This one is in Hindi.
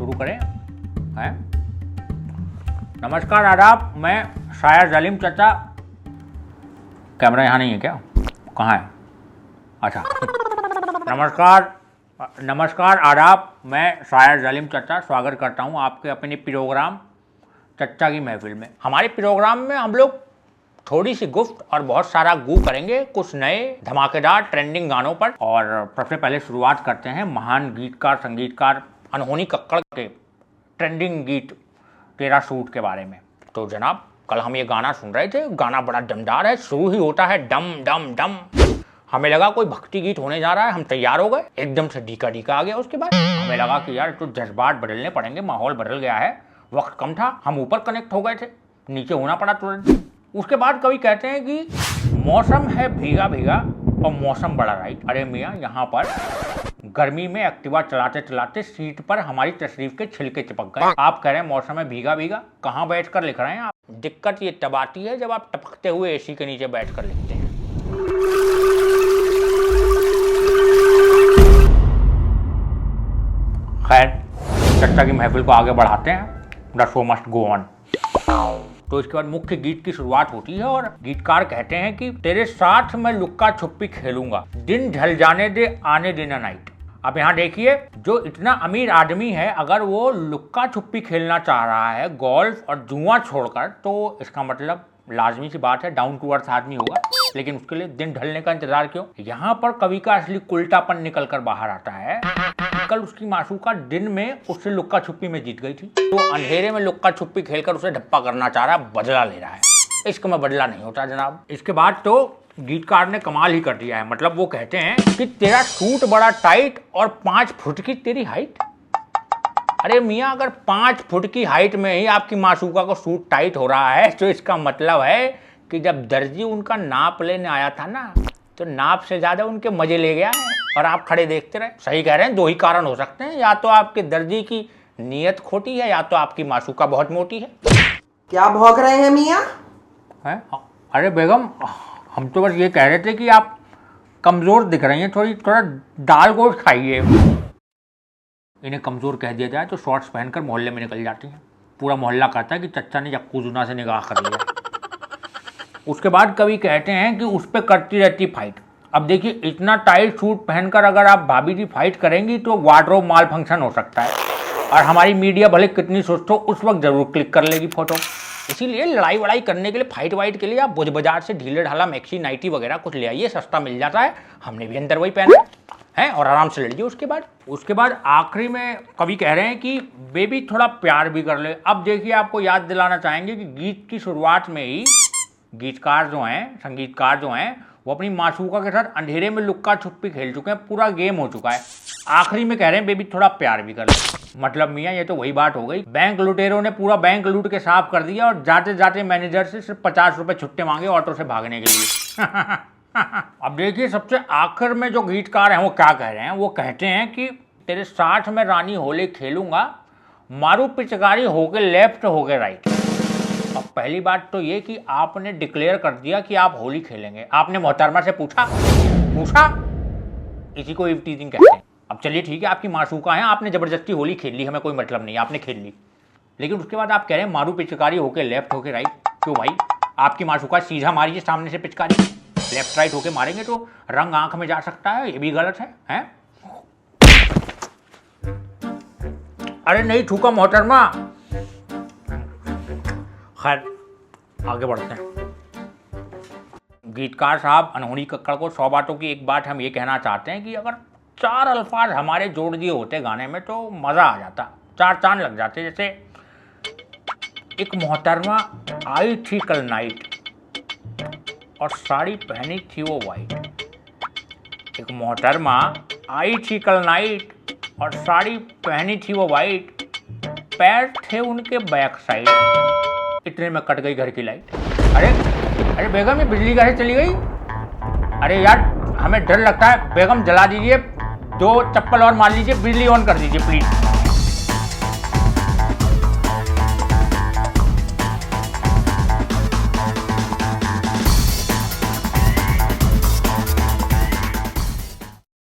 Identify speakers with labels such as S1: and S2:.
S1: शुरू करें हैं। नमस्कार आदाब, मैं शायर जलीम चाचा। कैमरा यहाँ नहीं है क्या? कहाँ है? अच्छा। नमस्कार आदाब, मैं शायर जलीम चाचा स्वागत करता हूँ आपके अपने प्रोग्राम चच्चा की महफिल में। हमारे प्रोग्राम में हम लोग थोड़ी सी गुफ्त और बहुत सारा गू करेंगे कुछ नए धमाकेदार ट्रेंडिंग गानों पर। और सबसे पहले शुरुआत करते हैं महान गीतकार संगीतकार अनहोनी कक्कड़ के ट्रेंडिंग गीत तेरा सूट के बारे में। तो जनाब, कल हम ये गाना सुन रहे थे, गाना बड़ा दमदार है। शुरू ही होता है डम डम डम। हमें लगा कोई भक्ति गीत होने जा रहा है, हम तैयार हो गए, एकदम से डीका डीका आ गया। उसके बाद हमें लगा कि यार तो जज्बात बदलने पड़ेंगे, माहौल बदल गया है, वक्त कम था, हम ऊपर कनेक्ट हो गए थे, नीचे होना पड़ा तुरंत। उसके बाद कवि कहते हैं कि मौसम है भीगा भीगा और मौसम बड़ा राइट। अरे मियाँ, यहाँ पर गर्मी में एक्टिवा चलाते चलाते सीट पर हमारी तशरीफ के छिलके चिपक गए। आप कह रहे हैं मौसम है भीगा भीगा, कहाँ बैठ कर लिख रहे हैं आप? दिक्कत ये तब आती है जब आप टपकते हुए एसी के नीचे बैठ कर लिखते हैं। खैर, चर्चा की महफिल को आगे बढ़ाते हैं। The show must go on. तो इसके बाद मुख्य गीत की शुरुआत होती है और गीतकार कहते हैं कि तेरे साथ मैं लुक्का छुपी खेलूंगा, दिन ढल जाने दे आने देना नाइट। अब यहाँ देखिए, जो इतना अमीर आदमी है, अगर वो लुक्का छुपी खेलना चाह रहा है गोल्फ और जुआ छोड़कर, तो इसका मतलब लाजमी सी बात है डाउन टू अर्थ आदमी होगा। लेकिन उसके लिए दिन ढलने का इंतजार क्यों? यहाँ पर कवि का असली उल्टापन निकल कर बाहर आता है। कल उसकी मासूका दिन में उससे लुक्का छुपी में जीत गई थी, तो अंधेरे में लुक्का छुपी खेलकर उसे धप्पा करना चाह रहा है, बदला ले रहा है। इश्क में बदला नहीं होता जनाब। इसके बाद तो गीतकार ने कमाल ही कर दिया है। मतलब वो कहते हैं कि तेरा सूट बड़ा टाइट और 5 फुट की तेरी हाइट। अरे मियाँ, अगर 5 फुट की हाइट में ही आपकी मासूका को सूट टाइट हो रहा है, तो इसका मतलब है कि जब दर्जी उनका नाप लेने आया था ना, तो नाप से ज्यादा उनके मजे ले गया है और आप खड़े देखते रहे। सही कह रहे हैं, दो ही कारण हो सकते हैं, या तो आपके दर्जी की नीयत खोटी है, या तो आपकी मासूका बहुत मोटी है।
S2: क्या भौंक रहे हैं मियाँ?
S1: हैं? अरे बेगम, हम तो बस ये कह रहे थे कि आप कमजोर दिख रही हैं, थोड़ा दाल गोश्त खाइए। इन्हें कमजोर कह दिया जाए तो शॉर्ट्स पहनकर मोहल्ले में निकल जाती हैं। पूरा मोहल्ला कहता है कि चच्चा ने यक्कूजुना से निगाह कर लिया। उसके बाद कवि कहते हैं कि उस पर करती रहती फाइट। अब देखिए, इतना टाइट सूट पहनकर अगर आप भाभी की फाइट करेंगी तो वार्डरोब माल फंक्शन हो सकता है, और हमारी मीडिया भले कितनी सुस्त हो उस वक्त जरूर क्लिक कर लेगी फोटो। इसीलिए लड़ाई वड़ाई करने के लिए, फाइट वाइट के लिए आप बुज बाजार से ढीले ढाला मैक्सी नाइटी वगैरह कुछ ले आइए, सस्ता मिल जाता है। हमने भी अंदर वही पहना है और आराम से लड़िए। उसके बाद आखिरी में कवि कह रहे हैं कि बेबी थोड़ा प्यार भी कर ले। अब देखिए, आपको याद दिलाना चाहेंगे कि गीत की शुरुआत में ही गीतकार जो हैं, संगीतकार जो हैं, वो अपनी मासूका के साथ अंधेरे में लुक्का छुपी खेल चुके हैं, पूरा गेम हो चुका है। आखिरी में कह रहे हैं बेबी थोड़ा प्यार भी कर ले। मतलब मियाँ, ये तो वही बात हो गई, बैंक लुटेरों ने पूरा बैंक लूट के साफ कर दिया और जाते जाते मैनेजर से सिर्फ 50 रुपए छुट्टे मांगे ऑटो से भागने के लिए। अब देखिए, सबसे आखिर में जो गीतकार हैं वो क्या कह रहे हैं। वो कहते हैं कि तेरे साथ में रानी होली खेलूंगा, मारू पिचकारी होके लेफ्ट होके राइट। अब पहली बात तो ये कि आपने डिक्लेयर कर दिया कि आप होली खेलेंगे। आपने मोहतरमा से पूछा? इसी को इव टीजिंग कहते हैं। अब चलिए ठीक है, आपकी मासूका है, आपने जबरदस्ती होली खेल ली, हमें कोई मतलब नहीं, आपने खेल ली। लेकिन उसके बाद आप कह रहे हैं मारू पिचकारी होके लेफ्ट होके राइट। क्यों भाई? आपकी मासूका सीधा मारिए सामने से पिचकारी, लेफ्ट राइट होके मारेंगे तो रंग आंख में जा सकता है, ये भी गलत है, हैं? अरे नहीं छूका मोहतरमा। खैर, आगे बढ़ते हैं। गीतकार साहब अनहोनी कक्कड़ को 100 बातों की एक बात हम ये कहना चाहते हैं कि अगर 4 अल्फाज हमारे जोड़ दिए होते गाने में तो मज़ा आ जाता, 4 चांद लग जाते। जैसे एक मोहतरमा आई थी कल नाइट और साड़ी पहनी थी वो वाइट। एक मोहतरमा आई थी कल नाइट और साड़ी पहनी थी वो वाइट, पैर थे उनके बैक साइड। इतने में कट गई घर की लाइट। अरे बेगम, ये बिजली कैसे चली गई? अरे यार, हमें डर लगता है। बेगम जला दीजिए, 2 चप्पल और मार लीजिए, बिजली ऑन कर दीजिए प्लीज।